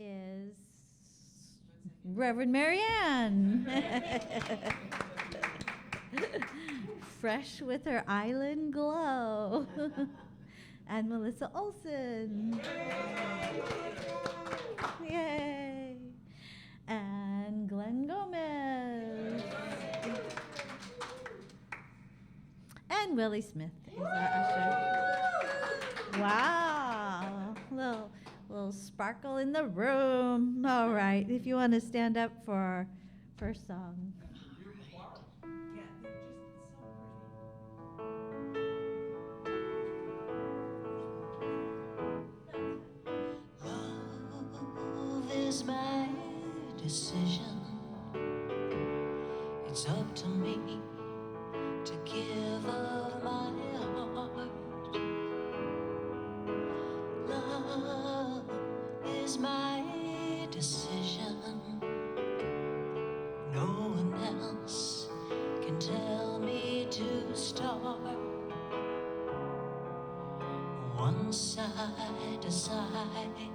is Reverend Marianne. Fresh with her island glow. And Melissa Olson. Yay. And Glenn Gomez. And Willie Smith is our usher. Wow. Little sparkle in the room. All right. If you want to stand up for our first song. Love is my decision. It's up to me to give of my heart. Love is my decision. No one else can tell me to start. Once I decide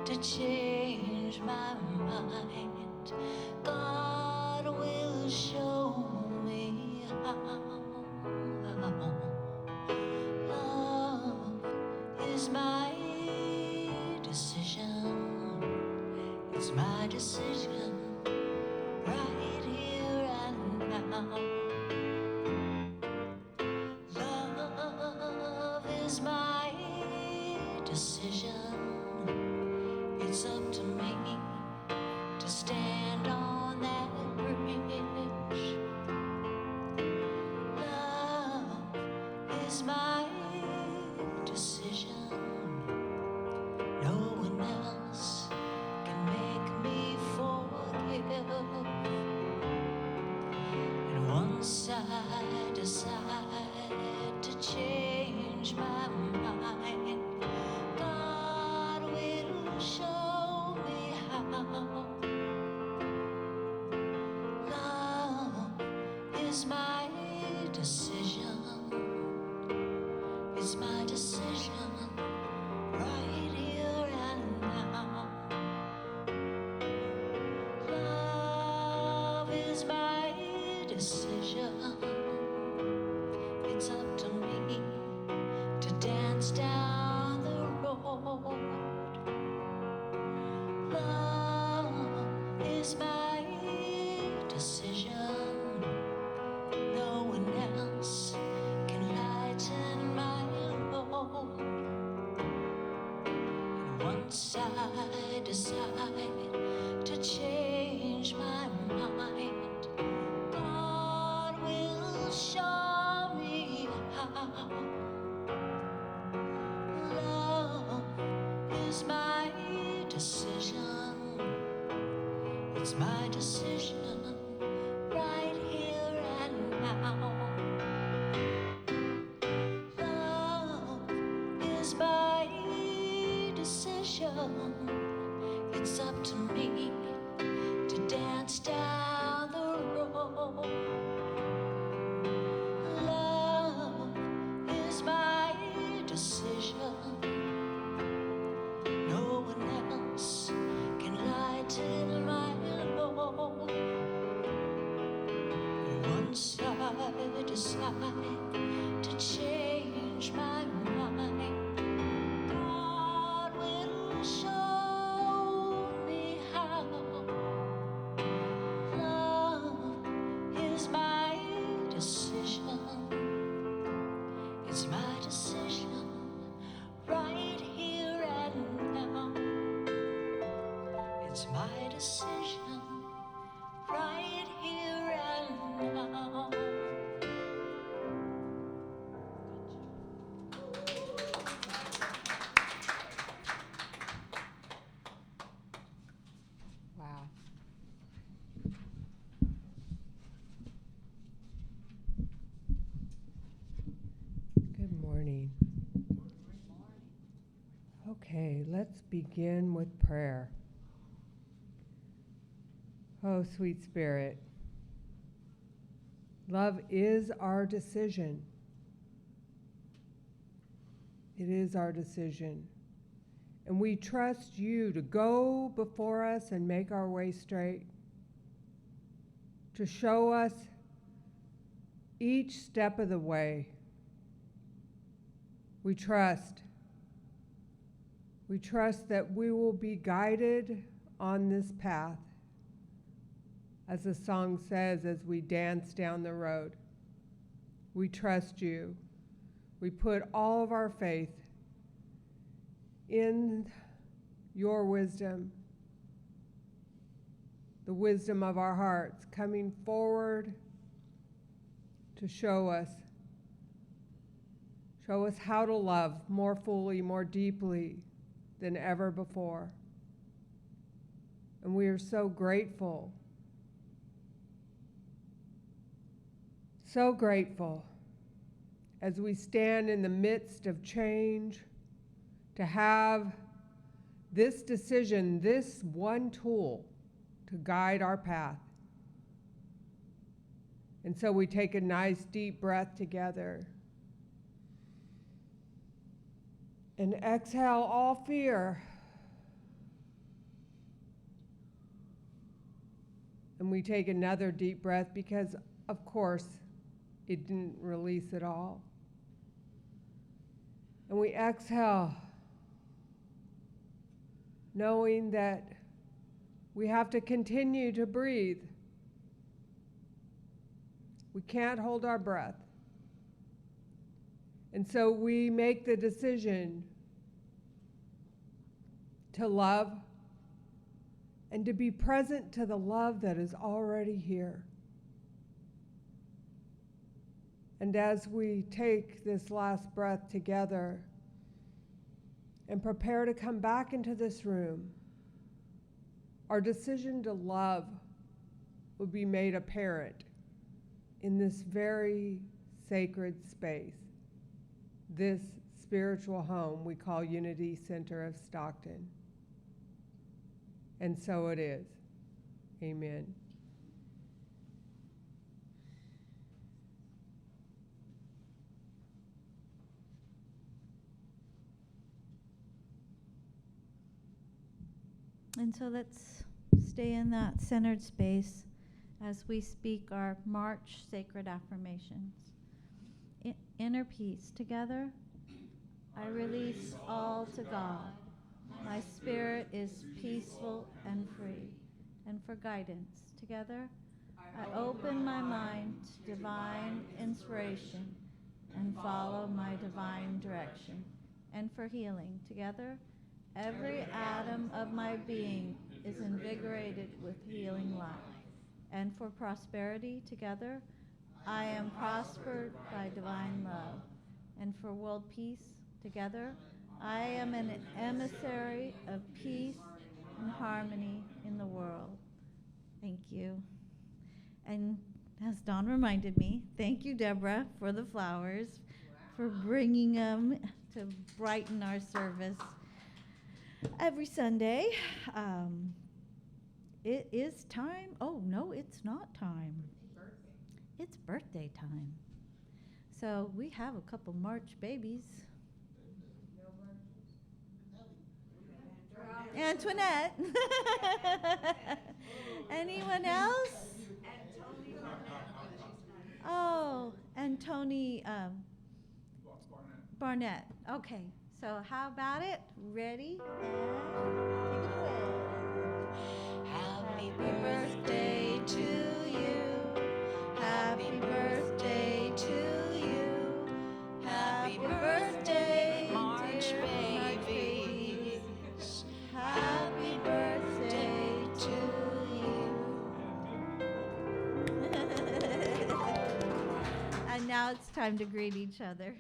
to change my mind, God will show me how. Love is my decision. It's my decision right here and now. Love is my decision. It's up to me to stand on that bridge. Love is my decision. No one else can make me forgive. And once I decide to change my mind, God will show me how. Love is my decision. It's my decision right here and now. Love is my decision. It's up to me to dance down the road. Love is my decision. No one else can lighten my load. And once I decide to change my mind, God will show me how. Love is my decision. It's my decision right here and now. Love is my decision. It's up to me to dance down the road. Love is my decision. No one else can lighten my load. Once I decide to change my mind, God will show me how. Love is my decision. It's my decision right here and now. It's my decision right here and now. Wow. Good morning. Okay, let's begin with prayer. Oh, sweet Spirit, love is our decision. It is our decision. And we trust you to go before us and make our way straight, to show us each step of the way. We trust. We trust that we will be guided on this path, as the song says, as we dance down the road. We trust you. We put all of our faith in your wisdom, the wisdom of our hearts coming forward to show us how to love more fully, more deeply than ever before. And we are so grateful, as we stand in the midst of change, to have this decision, this one tool to guide our path. And so we take a nice deep breath together and exhale all fear. And we take another deep breath because, of course, it didn't release at all. And we exhale, knowing that we have to continue to breathe. We can't hold our breath. And so we make the decision to love and to be present to the love that is already here. And as we take this last breath together and prepare to come back into this room, our decision to love will be made apparent in this very sacred space, this spiritual home we call Unity Center of Stockton. And so it is. Amen. And so let's stay in that centered space as we speak our March sacred affirmations. Inner peace. Together, I release all to God. My spirit is peaceful and free. And for guidance. Together, I open my mind to divine inspiration and follow my divine direction. And for healing. Together, every atom of my being is invigorated with healing life. And for prosperity, together, I am prospered by divine love. And for world peace, together, I am an emissary of peace and harmony in the world. Thank you. And as Dawn reminded me, thank you, Deborah, for the flowers, for bringing them to brighten our service every Sunday. It is time. Oh, no, it's not time. It's birthday time. So we have a couple March babies. Antoinette. Anyone else? Oh, and Tony Barnett. Okay, so how about it? Ready? And take it away. Happy birthday to you. Happy birthday to you. Happy birthday, March babies. Happy birthday to you. And now it's time to greet each other.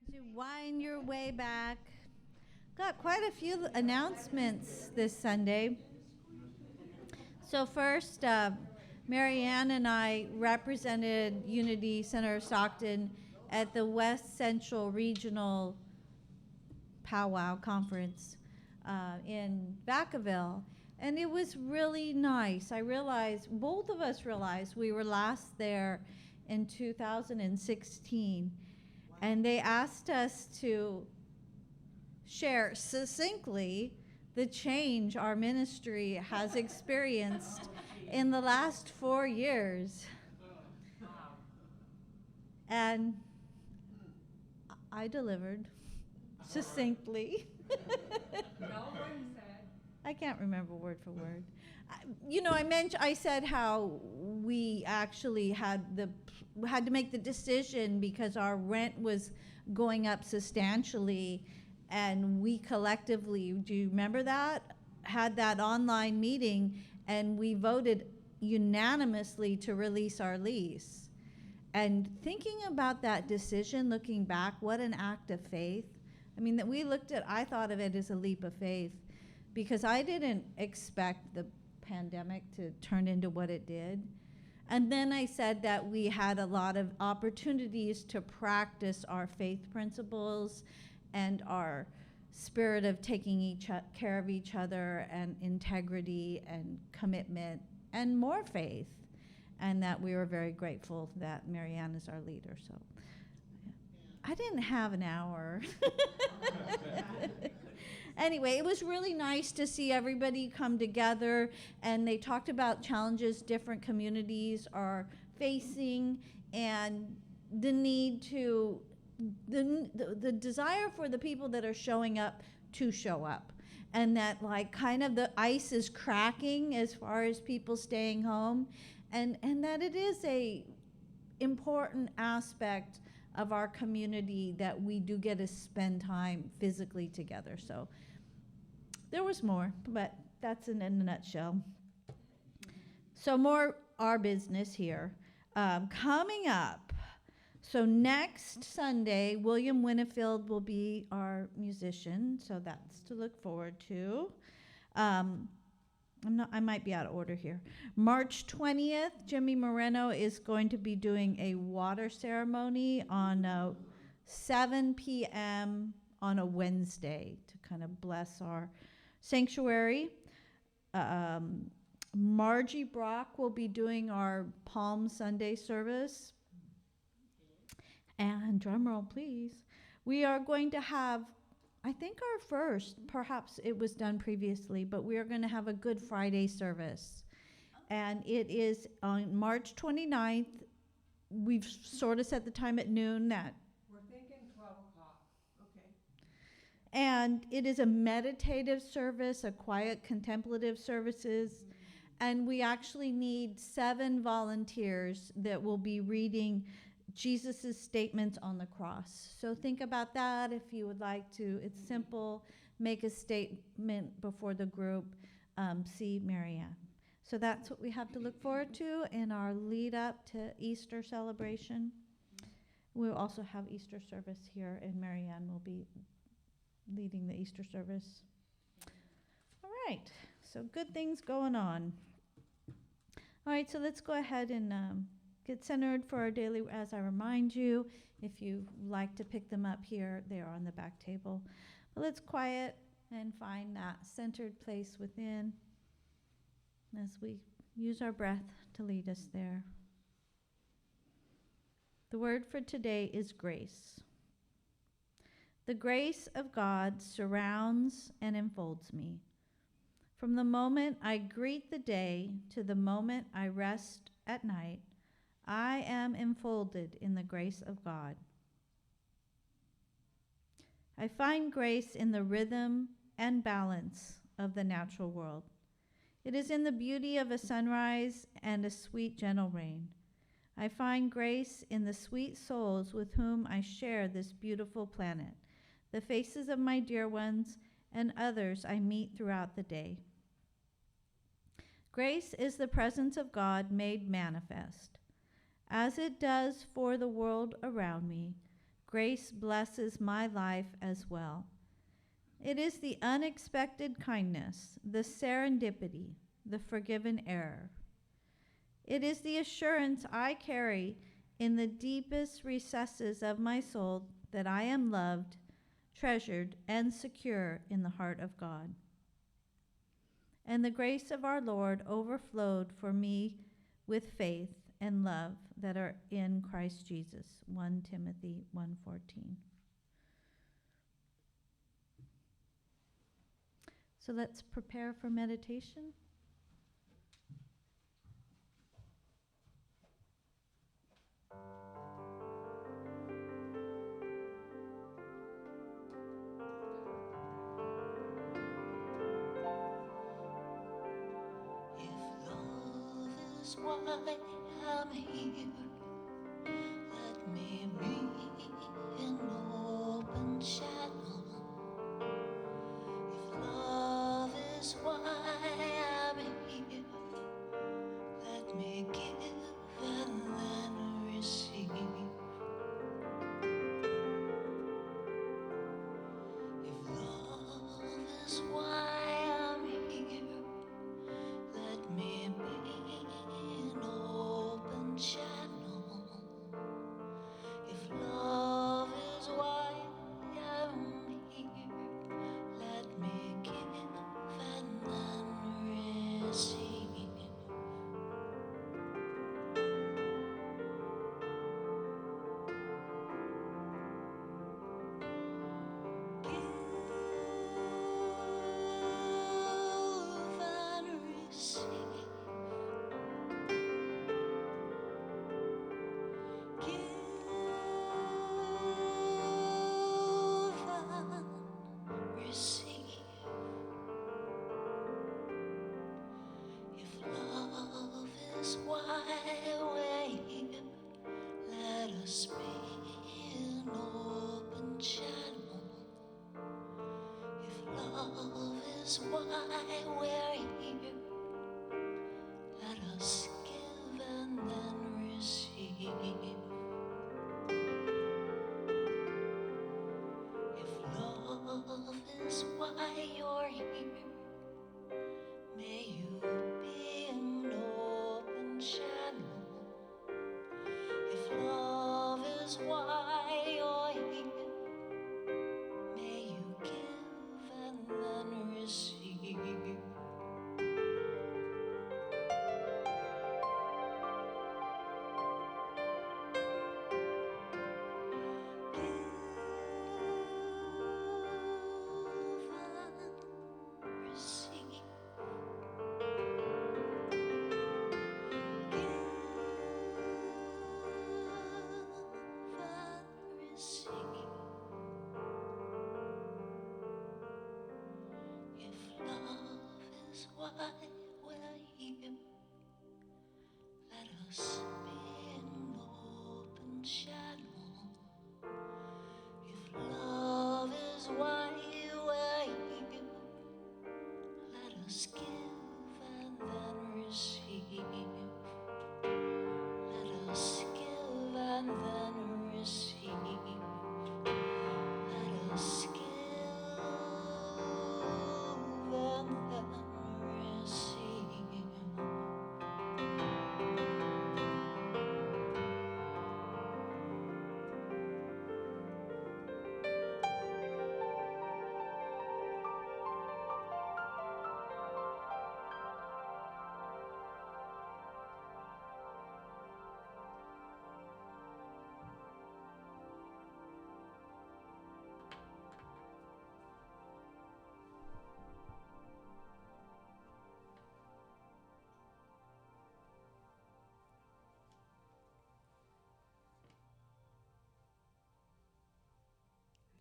As you wind your way back, got quite a few announcements this Sunday. So first, Marianne and I represented Unity Center of Stockton at the West Central Regional Powwow Conference in Vacaville. And it was really nice. I realized, both of us realized, we were last there in 2016. And they asked us to share succinctly the change our ministry has experienced in the last 4 years. And I delivered succinctly. I can't remember word for word. I said how we actually had to make the decision because our rent was going up substantially, and we collectively, do you remember that? Had that online meeting, and we voted unanimously to release our lease. And thinking about that decision, looking back, what an act of faith. I mean, I thought of it as a leap of faith, because I didn't expect the pandemic to turn into what it did. And then I said that we had a lot of opportunities to practice our faith principles and our spirit of taking care of each other, and integrity and commitment and more faith. And that we were very grateful that Marianne is our leader. So I didn't have an hour. Anyway, it was really nice to see everybody come together, and they talked about challenges different communities are facing, and the need to, the desire for the people that are showing up to show up. And that, like, kind of the ice is cracking as far as people staying home, and that it is a important aspect of our community that we do get to spend time physically together. So there was more, but that's in a nutshell. So more our business here. Coming up, so next Sunday, William Winnefield will be our musician, so that's to look forward to. I might be out of order here. March 20th, Jimmy Moreno is going to be doing a water ceremony on 7 p.m. on a Wednesday to kind of bless our sanctuary. Margie Brock will be doing our Palm Sunday service. And drum roll, please. We are going to have, I think, our first, perhaps it was done previously, but we are going to have a Good Friday service. And it is on March 29th. We've sort of set the time at noon. We're thinking 12 o'clock. Okay. And it is a meditative service, a quiet contemplative services. And we actually need 7 volunteers that will be reading Jesus' statements on the cross. So think about that if you would like to. It's simple. Make a statement before the group. See Marianne. So that's what we have to look forward to in our lead up to Easter celebration. We'll also have Easter service here, and Marianne will be leading the Easter service. All right. So good things going on. All right. So let's go ahead and get centered for our daily, as I remind you, if you like to pick them up here, they are on the back table. But let's quiet and find that centered place within as we use our breath to lead us there. The word for today is grace. The grace of God surrounds and enfolds me. From the moment I greet the day to the moment I rest at night, I am enfolded in the grace of God. I find grace in the rhythm and balance of the natural world. It is in the beauty of a sunrise and a sweet, gentle rain. I find grace in the sweet souls with whom I share this beautiful planet, the faces of my dear ones and others I meet throughout the day. Grace is the presence of God made manifest. As it does for the world around me, grace blesses my life as well. It is the unexpected kindness, the serendipity, the forgiven error. It is the assurance I carry in the deepest recesses of my soul that I am loved, treasured, and secure in the heart of God. And the grace of our Lord overflowed for me with faith and love that are in Christ Jesus. 1 Timothy 1:14. So let's prepare for meditation. If love is why I'm here, let me be an open channel. If love is why I'm here, let me give and then receive. If love is why I'm here, let me be an open channel. If love is why I'm here, let me give and then receive. Give and receive. Give and receive. If love is why we're here, let us be an open channel. If love is why we're here, let us give and then receive. If love is why you're here, may you be an open channel. If love is why you're here, may you give and then receive. Give and receive. Give and receive. If love is why we're here, let us be an open channel. If love is why we're here, let us give and then receive. Let us give and then receive. Let us give and then receive.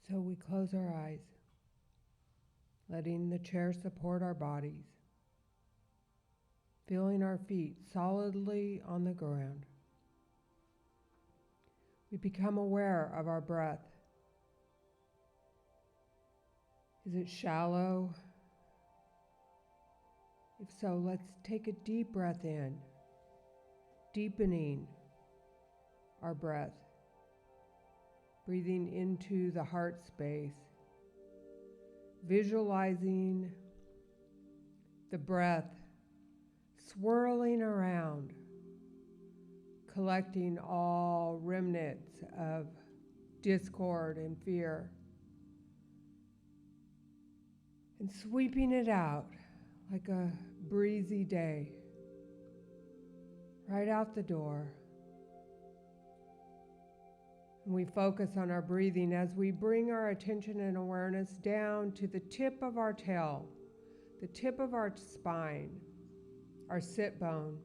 So we close our eyes, letting the chair support our bodies, feeling our feet solidly on the ground. We become aware of our breath. Is it shallow? If so, let's take a deep breath in, deepening our breath, breathing into the heart space, visualizing the breath swirling around, collecting all remnants of discord and fear, and sweeping it out like a breezy day, right out the door. And we focus on our breathing as we bring our attention and awareness down to the tip of our tail, the tip of our spine, our sit bone.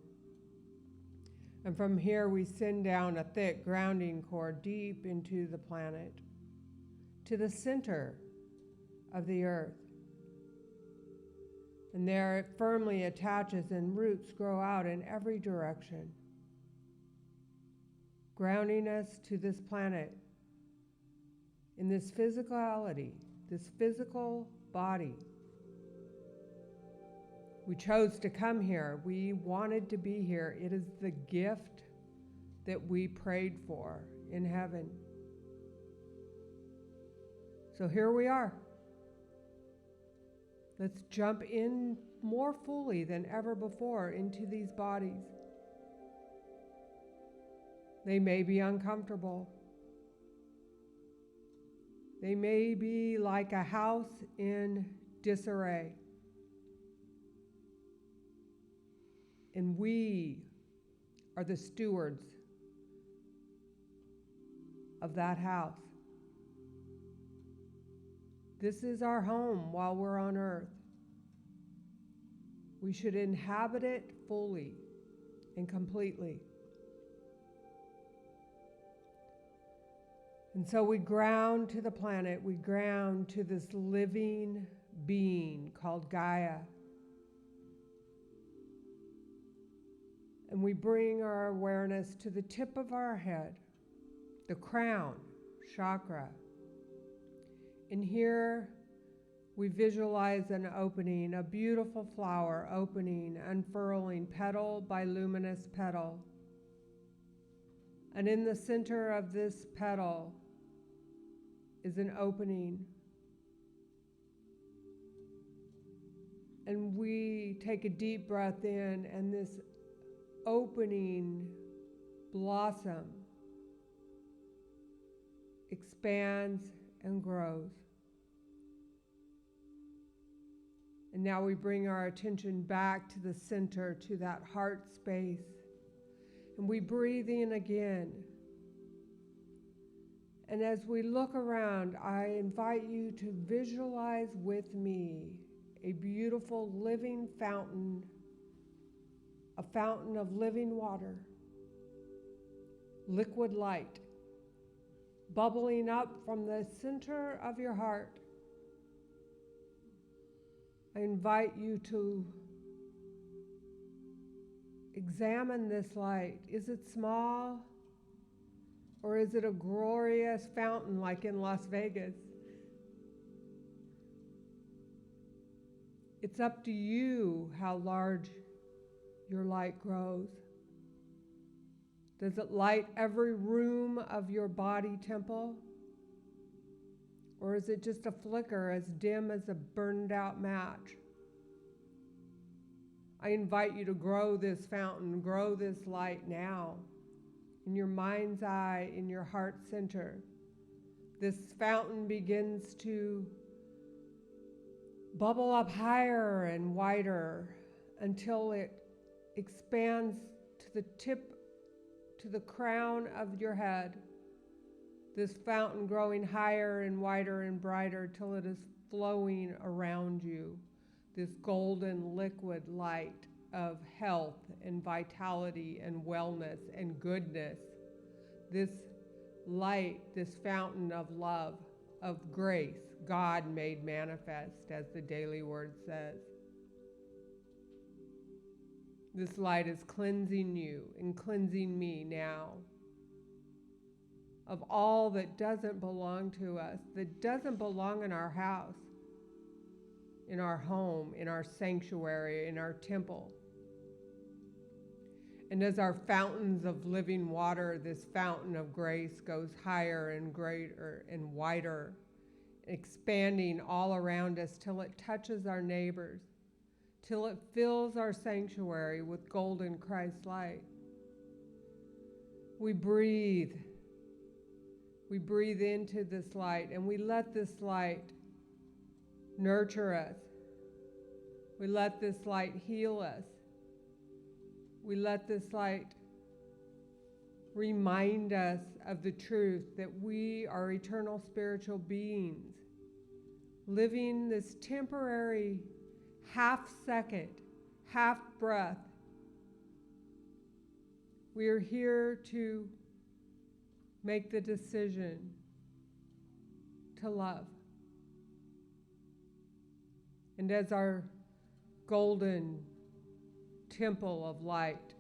And from here we send down a thick grounding cord deep into the planet, to the center of the earth. And there it firmly attaches and roots grow out in every direction, grounding us to this planet, in this physicality, this physical body. We chose to come here. We wanted to be here. It is the gift that we prayed for in heaven. So here we are. Let's jump in more fully than ever before into these bodies. They may be uncomfortable. They may be like a house in disarray. And we are the stewards of that house. This is our home while we're on earth. We should inhabit it fully and completely. And so we ground to the planet, we ground to this living being called Gaia. And we bring our awareness to the tip of our head, the crown chakra. And here we visualize an opening, a beautiful flower opening, unfurling petal by luminous petal. And in the center of this petal is an opening. And we take a deep breath in, and this opening blossom expands and grows. And now we bring our attention back to the center, to that heart space. And we breathe in again. And as we look around, I invite you to visualize with me a beautiful living fountain, a fountain of living water, liquid light, bubbling up from the center of your heart. I invite you to examine this light. Is it small, or is it a glorious fountain like in Las Vegas? It's up to you how large your light grows. Does it light every room of your body temple? Or is it just a flicker as dim as a burned out match? I invite you to grow this fountain, grow this light now, in your mind's eye, in your heart center. This fountain begins to bubble up higher and wider until it expands to the tip, to the crown of your head. This fountain growing higher and wider and brighter till it is flowing around you. This golden liquid light of health and vitality and wellness and goodness. This light, this fountain of love, of grace, God made manifest, as the daily word says. This light is cleansing you and cleansing me now of all that doesn't belong to us, that doesn't belong in our house, in our home, in our sanctuary, in our temple. And as our fountains of living water, this fountain of grace goes higher and greater and wider, expanding all around us till it touches our neighbors, till it fills our sanctuary with golden Christ light. We breathe into this light, and we let this light nurture us, We let this light heal us. We let this light remind us of the truth that we are eternal spiritual beings, living this temporary half second, half breath. We are here to make the decision to love. And as our golden temple of light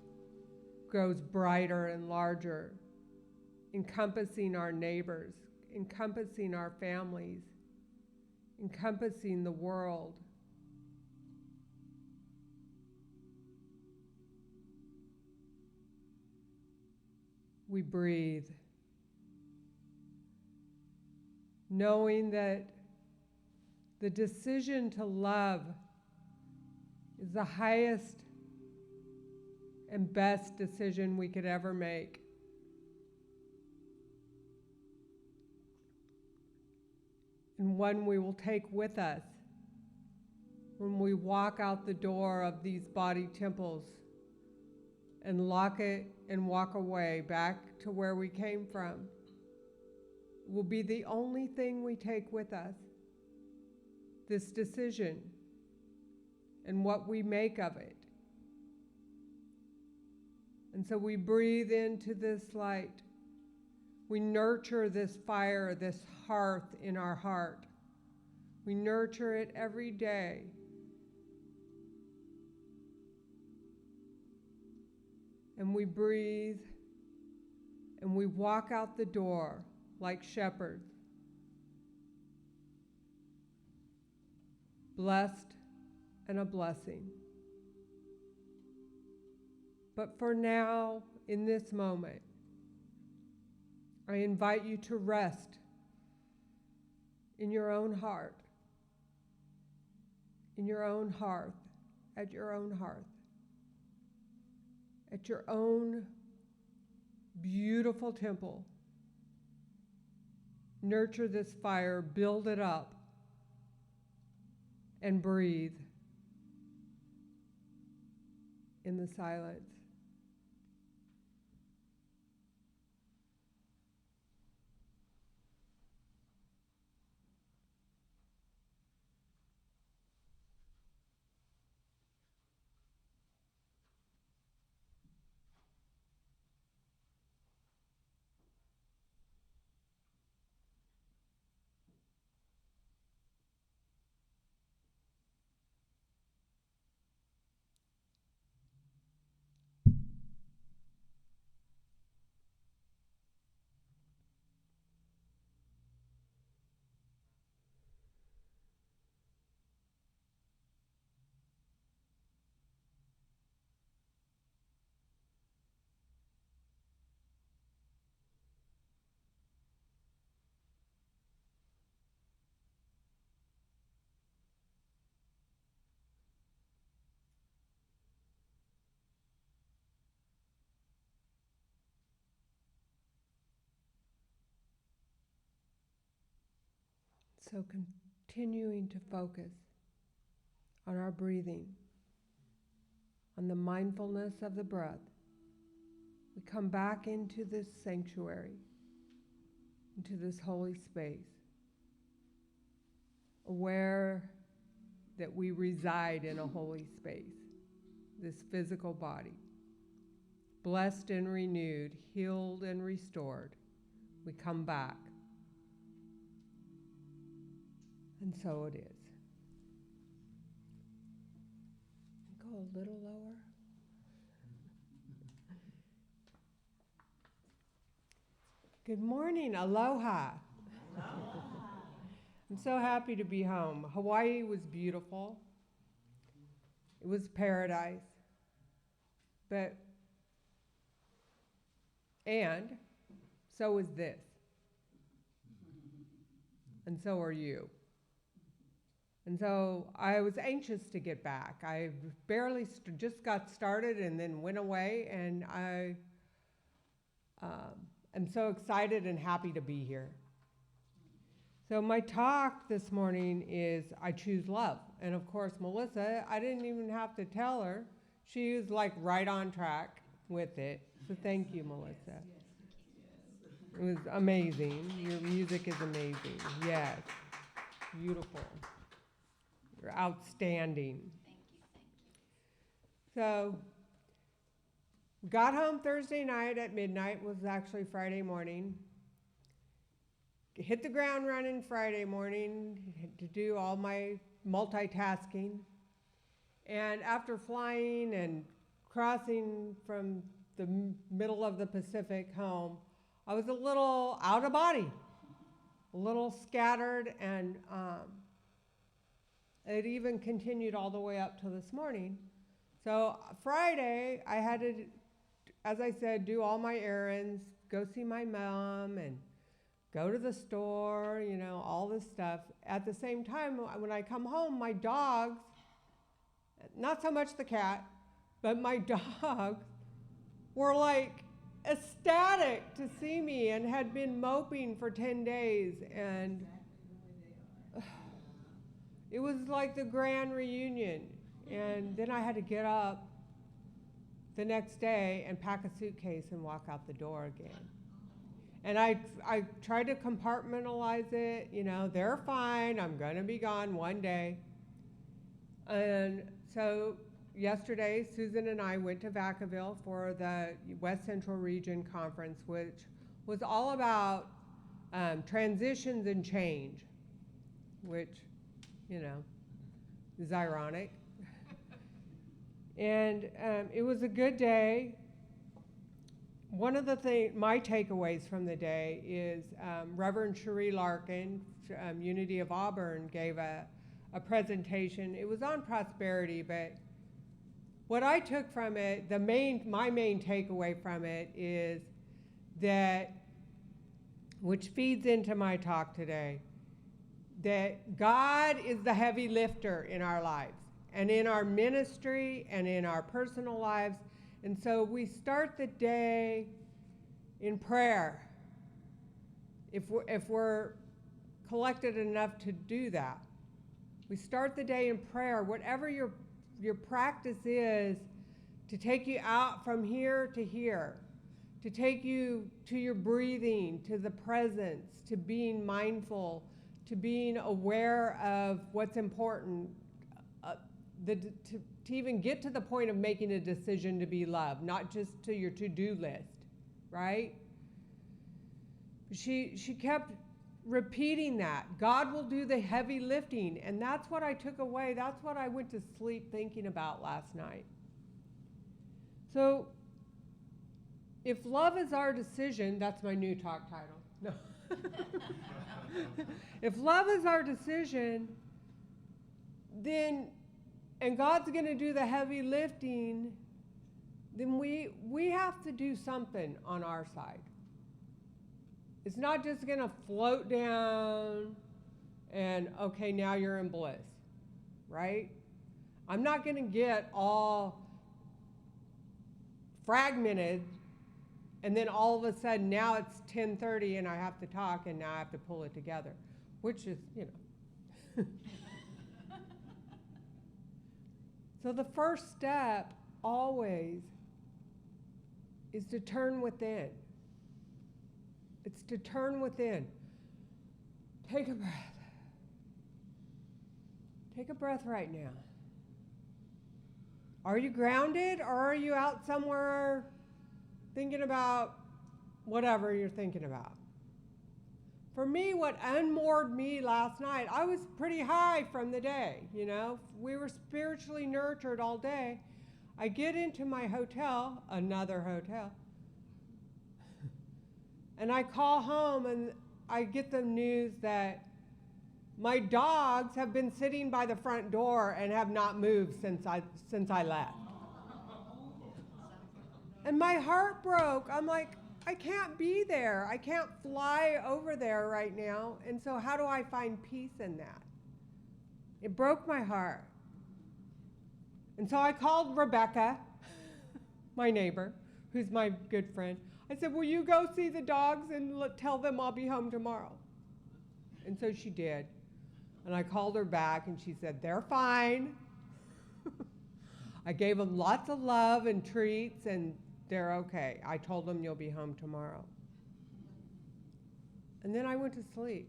grows brighter and larger, encompassing our neighbors, encompassing our families, encompassing the world, we breathe, knowing that the decision to love is the highest and best decision we could ever make. And one we will take with us when we walk out the door of these body temples and lock it and walk away back to where we came from. It will be the only thing we take with us, this decision and what we make of it. And so we breathe into this light. We nurture this fire, this hearth in our heart. We nurture it every day. And we breathe and we walk out the door like shepherds, blessed and a blessing. But for now, in this moment, I invite you to rest in your own heart, in your own hearth, at your own hearth, at your own beautiful temple. Nurture this fire, build it up, and breathe in the silence. So continuing to focus on our breathing, on the mindfulness of the breath, we come back into this sanctuary, into this holy space, aware that we reside in a holy space, this physical body, blessed and renewed, healed and restored. We come back. And so it is. Go a little lower. Good morning, aloha. I'm so happy to be home. Hawaii was beautiful. It was paradise. And so is this. And so are you. And so I was anxious to get back. I barely just got started and then went away, and I am so excited and happy to be here. So my talk this morning is I choose love. And of course, Melissa, I didn't even have to tell her. She was like right on track with it. So thank you, Melissa. It was amazing. Your music is amazing. Yes. Beautiful. You're outstanding. Thank you, thank you. So, got home Thursday night at midnight, was actually Friday morning. Hit the ground running Friday morning to do all my multitasking. And after flying and crossing from the middle of the Pacific home, I was a little out of body, a little scattered, and it even continued all the way up to this morning. So Friday, I had to, as I said, do all my errands, go see my mom, and go to the store, you know, all this stuff. At the same time, when I come home, my dogs, not so much the cat, but my dogs were like ecstatic to see me and had been moping for 10 days. And it was like the grand reunion. And then I had to get up the next day and pack a suitcase and walk out the door again. And I tried to compartmentalize it, you know, they're fine, I'm gonna be gone one day. And so yesterday, Susan and I went to Vacaville for the West Central Region Conference, which was all about transitions and change, which, you know, is ironic. And it was a good day. One of the my takeaways from the day is Reverend Cherie Larkin, Unity of Auburn, gave a presentation. It was on prosperity, but what I took from it, my main takeaway from it is that, which feeds into my talk today, that God is the heavy lifter in our lives and in our ministry and in our personal lives. And so we start the day in prayer. If we're collected enough to do that, we start the day in prayer, whatever your practice is, to take you out from here to here, to take you to your breathing, to the presence, to being mindful, to being aware of what's important, to even get to the point of making a decision to be loved, not just to your to-do list, right? She kept repeating that. God will do the heavy lifting, and that's what I took away. That's what I went to sleep thinking about last night. So, if love is our decision, that's my new talk title. No. If love is our decision, then, and God's going to do the heavy lifting, then we have to do something on our side. It's not just going to float down and, okay, now you're in bliss, right? I'm not going to get all fragmented and then all of a sudden now it's 10:30 and I have to talk and now I have to pull it together, which is, you know. So the first step always is to turn within. It's to turn within. Take a breath. Take a breath right now. Are you grounded, or are you out somewhere thinking about whatever you're thinking about? For me, what unmoored me last night, I was pretty high from the day, you know. We were spiritually nurtured all day. I get into my hotel, another hotel, and I call home and I get the news that my dogs have been sitting by the front door and have not moved since I left. And my heart broke. I'm like, I can't be there. I can't fly over there right now. And so how do I find peace in that? It broke my heart. And so I called Rebecca, my neighbor, who's my good friend. I said, will you go see the dogs and tell them I'll be home tomorrow? And so she did. And I called her back and she said, they're fine. I gave them lots of love and treats and they're okay. I told them you'll be home tomorrow. And then I went to sleep.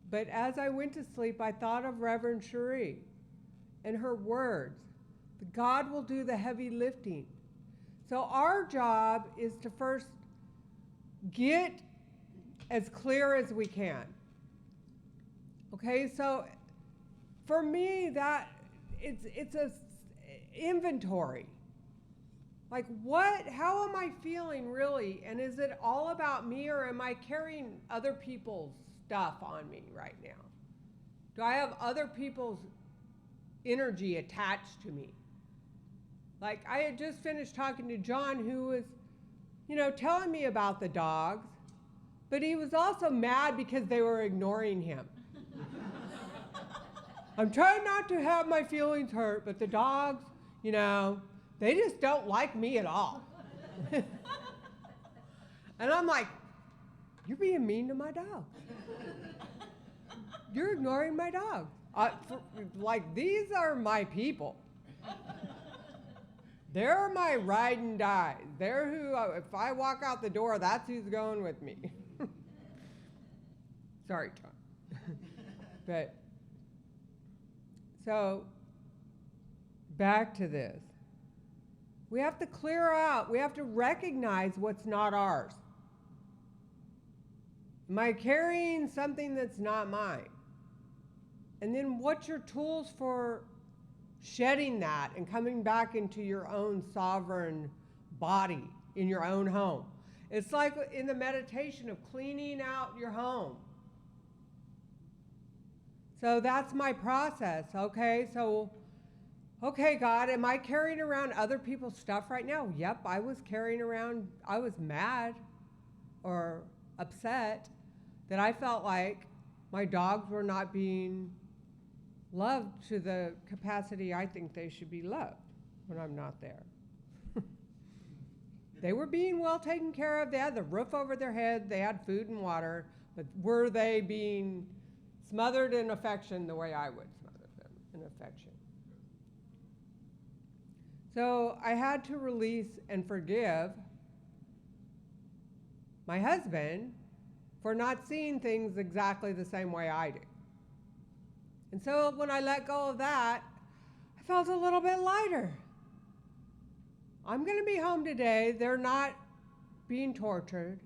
But as I went to sleep, I thought of Reverend Cherie and her words. God will do the heavy lifting. So our job is to first get as clear as we can. Okay, so for me, that it's a inventory. Like how am I feeling really? And is it all about me or am I carrying other people's stuff on me right now? Do I have other people's energy attached to me? Like I had just finished talking to John who was, telling me about the dogs, but he was also mad because they were ignoring him. I'm trying not to have my feelings hurt, but the dogs, they just don't like me at all. And I'm like, you're being mean to my dog. You're ignoring my dog. These are my people. They're my ride and die. They're who, if I walk out the door, that's who's going with me. Sorry, John. But, so, back to this. We have to clear out, we have to recognize what's not ours. Am I carrying something that's not mine? And then what's your tools for shedding that and coming back into your own sovereign body in your own home? It's like in the meditation of cleaning out your home. So that's my process, okay? So, okay, God, am I carrying around other people's stuff right now? Yep, I was mad or upset that I felt like my dogs were not being loved to the capacity I think they should be loved when I'm not there. They were being well taken care of. They had the roof over their head. They had food and water. But were they being smothered in affection the way I would smother them in affection? So I had to release and forgive my husband for not seeing things exactly the same way I do. And so when I let go of that, I felt a little bit lighter. I'm going to be home today. They're not being tortured.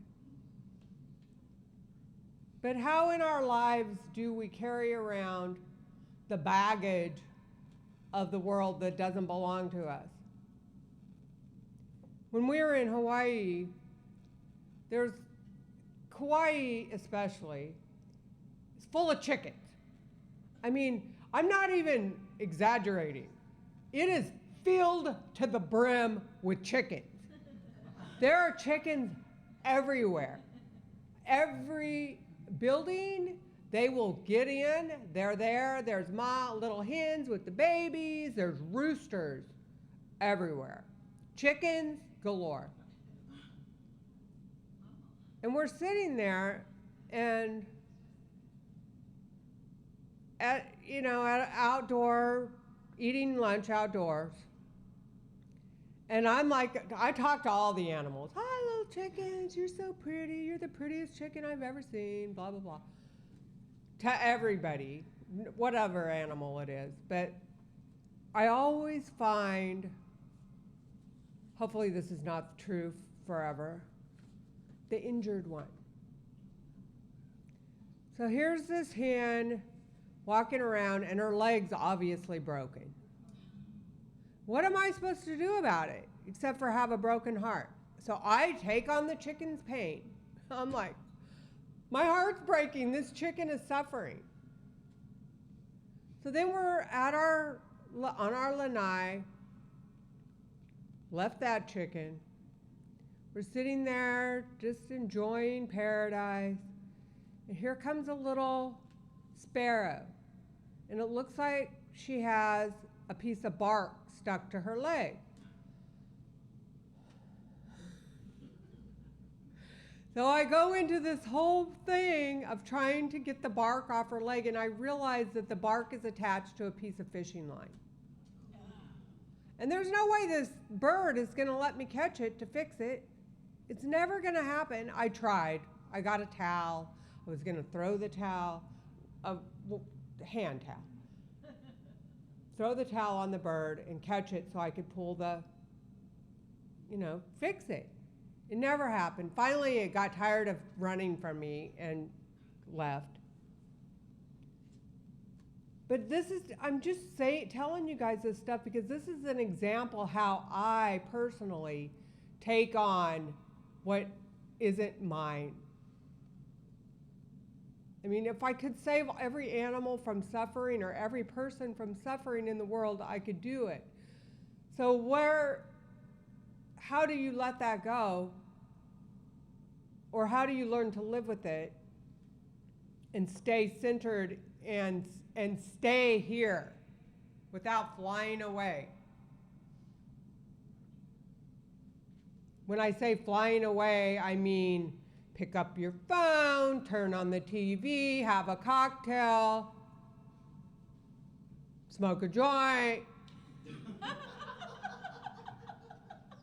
But how in our lives do we carry around the baggage of the world that doesn't belong to us? When we were in Hawaii, Kauai especially, is full of chickens. I mean, I'm not even exaggerating. It is filled to the brim with chickens. There are chickens everywhere. Every building, they will get in, they're there. There's little hens with the babies. There's roosters everywhere. Chickens galore. And we're sitting there and at outdoor, eating lunch outdoors. And I'm like, I talk to all the animals. Hi, little chickens, you're so pretty. You're the prettiest chicken I've ever seen, blah, blah, blah. To everybody, whatever animal it is. But I always find, hopefully this is not true forever, the injured one. So here's this hen walking around and her leg's obviously broken. What am I supposed to do about it except for have a broken heart? So I take on the chicken's pain. I'm like, my heart's breaking. This chicken is suffering. So then we're on our lanai, left that chicken. We're sitting there just enjoying paradise. And here comes a little sparrow. And it looks like she has a piece of bark stuck to her leg. So I go into this whole thing of trying to get the bark off her leg, and I realize that the bark is attached to a piece of fishing line. And there's no way this bird is going to let me catch it to fix it. It's never going to happen. I tried. I got a towel. I was going to throw the towel, a hand towel. Throw the towel on the bird and catch it so I could pull the, fix it. It never happened. Finally, it got tired of running from me and left. But I'm just telling you guys this stuff because this is an example how I personally take on what isn't mine. I mean, if I could save every animal from suffering or every person from suffering in the world, I could do it. So how do you let that go? Or how do you learn to live with it and stay centered and stay here without flying away? When I say flying away, I mean pick up your phone, turn on the TV, have a cocktail, smoke a joint.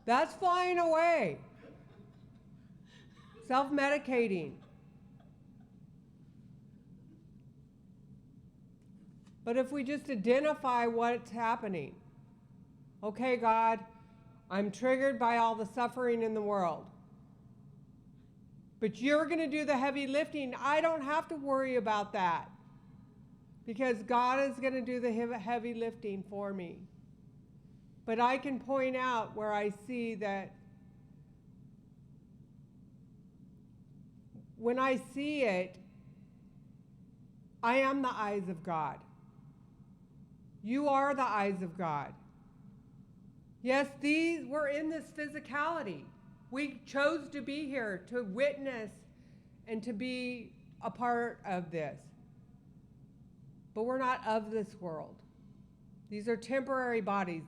That's flying away. Self-medicating. But if we just identify what's happening, okay, God, I'm triggered by all the suffering in the world. But you're going to do the heavy lifting. I don't have to worry about that because God is going to do the heavy lifting for me. But I can point out where I see that when I see it, I am the eyes of God. You are the eyes of God. Yes, we're in this physicality. We chose to be here to witness and to be a part of this. But we're not of this world. These are temporary bodies.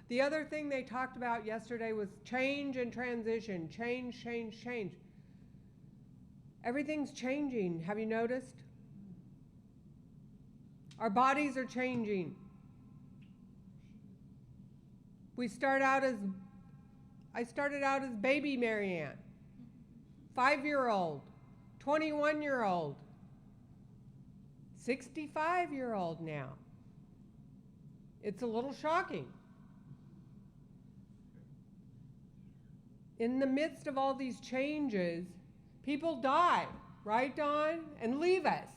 The other thing they talked about yesterday was change and transition. Change, change, change. Everything's changing. Have you noticed? Our bodies are changing. I started out as baby Marianne, 5-year-old, 21-year-old, 65-year-old now. It's a little shocking. In the midst of all these changes, people die, right, Dawn? And leave us.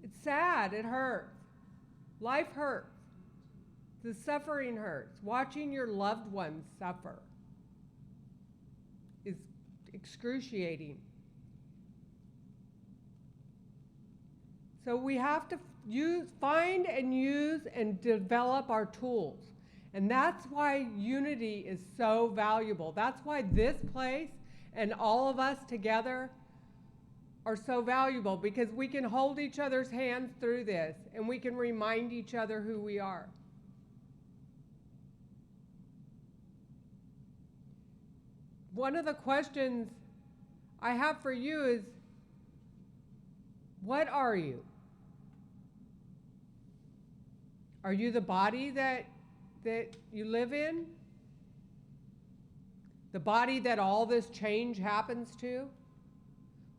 It's sad. It hurts. Life hurts. The suffering hurts. Watching your loved ones suffer is excruciating. So we have to find and use and develop our tools. And that's why unity is so valuable. That's why this place and all of us together are so valuable, because we can hold each other's hands through this and we can remind each other who we are. One of the questions I have for you is, what are you? Are you the body that you live in? The body that all this change happens to?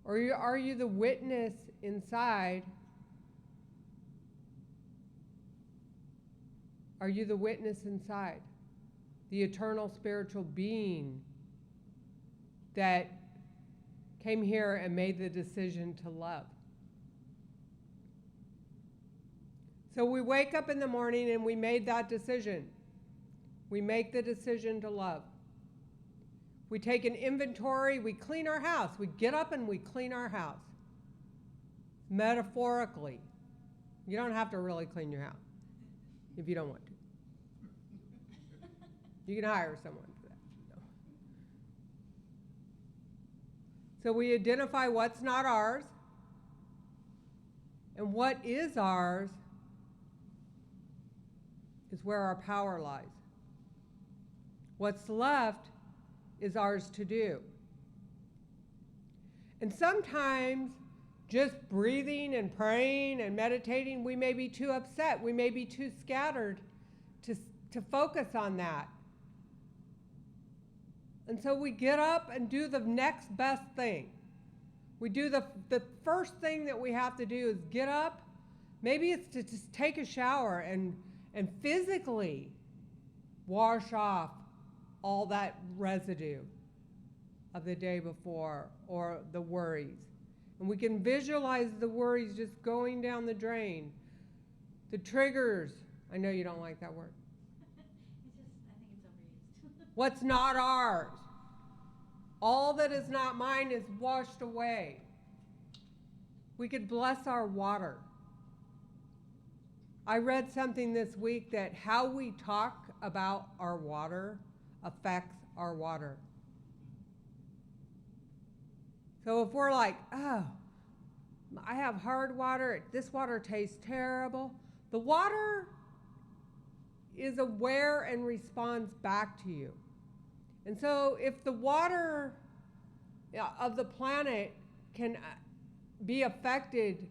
Or are you the witness inside? Are you the witness inside? The eternal spiritual being that came here and made the decision to love. So we wake up in the morning and we made that decision. We make the decision to love. We take an inventory, we clean our house. We get up and we clean our house. Metaphorically. You don't have to really clean your house if you don't want to. You can hire someone for that. No. So we identify what's not ours, and what is ours is where our power lies. What's left is ours to do. And sometimes just breathing and praying and meditating, we may be too upset. We may be too scattered to focus on that. And so we get up and do the next best thing. We do the first thing that we have to do is get up. Maybe it's to just take a shower and physically wash off all that residue of the day before or the worries. And we can visualize the worries just going down the drain. The triggers. I know you don't like that word. I think it's overused. What's not ours. All that is not mine is washed away. We could bless our water. I read something this week that how we talk about our water affects our water. So if we're like, oh, I have hard water, this water tastes terrible, the water is aware and responds back to you. And so if the water of the planet can be affected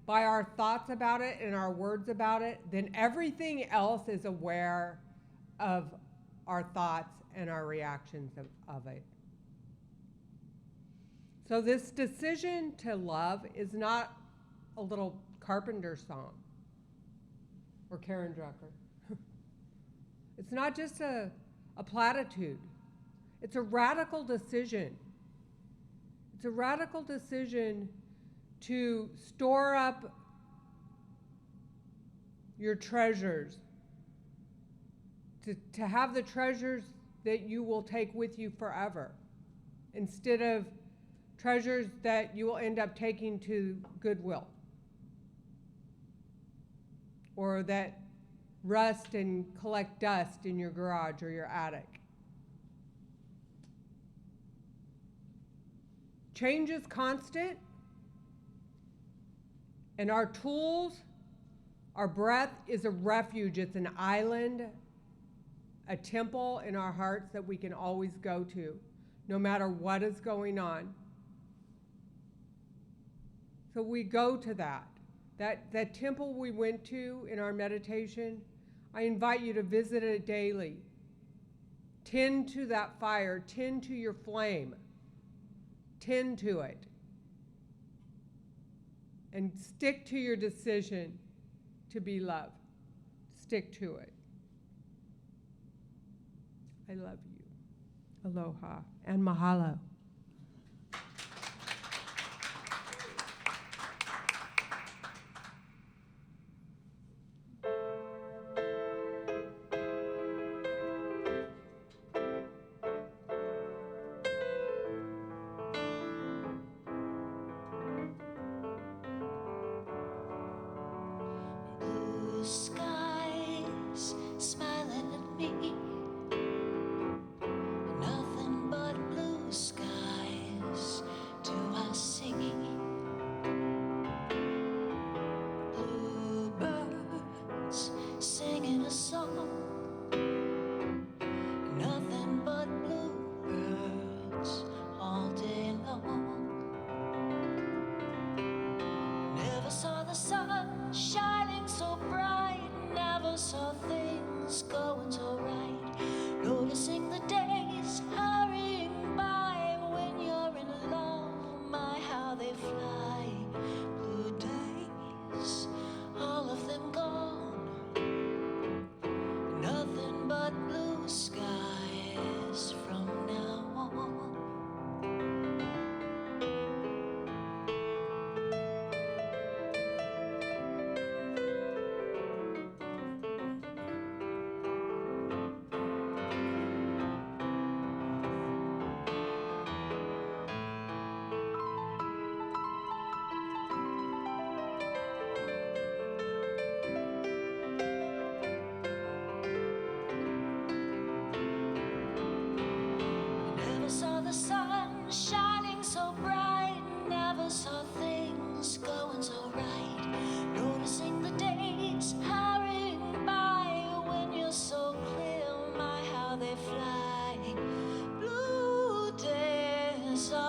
by our thoughts about it and our words about it, then everything else is aware of our thoughts and our reactions of it. So this decision to love is not a little Carpenter song or Karen Drucker. It's not just a platitude. It's a radical decision. It's a radical decision to store up your treasures, to have the treasures that you will take with you forever, instead of treasures that you will end up taking to Goodwill, or that rust and collect dust in your garage or your attic. Change is constant, and our tools, our breath is a refuge. It's an island, a temple in our hearts that we can always go to, no matter what is going on. So we go to that temple we went to in our meditation. I invite you to visit it daily. Tend to that fire, tend to your flame, tend to it. And stick to your decision to be loved. Stick to it. I love you. Aloha and mahalo. Blue skies smiling at me, nothing but blue skies.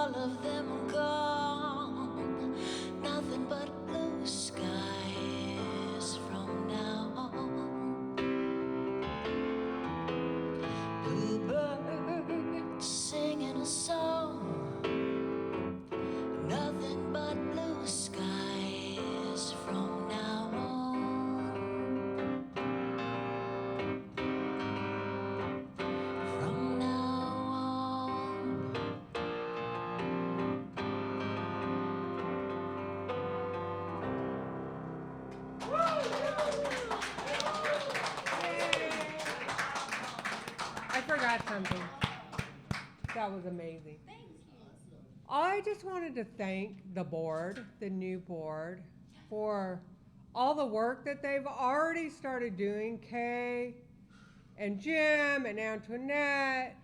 all of them are gone. Nothing but blue skies from now on. Bluebirds singing a song. Nothing but blue skies from now on. From now on. I forgot something. That was amazing. I just wanted to thank the board, the new board, for all the work that they've already started doing. Kay and Jim and Antoinette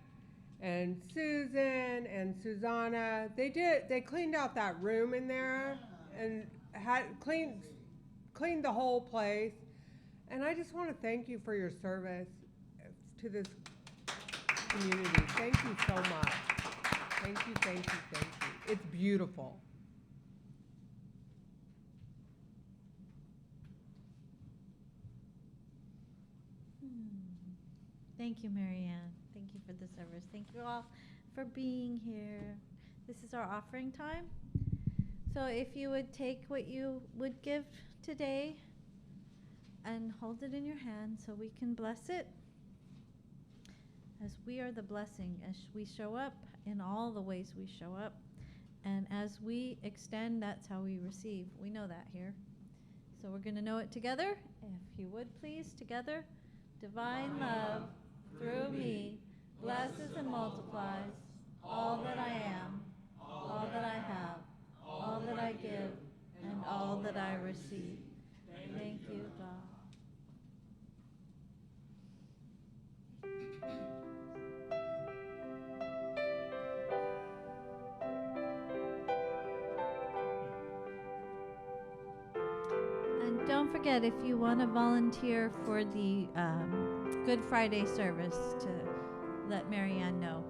and Susan and Susanna. They cleaned out that room in there and had cleaned the whole place. And I just want to thank you for your service to this community. Thank you so much. Thank you, thank you, thank you. It's beautiful. Thank you, Marianne. Thank you for the service. Thank you all for being here. This is our offering time. So if you would take what you would give today and hold it in your hand so we can bless it. As we are the blessing, as we show up in all the ways we show up. And as we extend, that's how we receive. We know that here. So we're going to know it together. If you would please, together. Divine love through me blesses and multiplies all that I am, all that I have, all that I give, and all that I receive. Thank you, God. And don't forget, if you want to volunteer for the Good Friday service, to let Marianne know.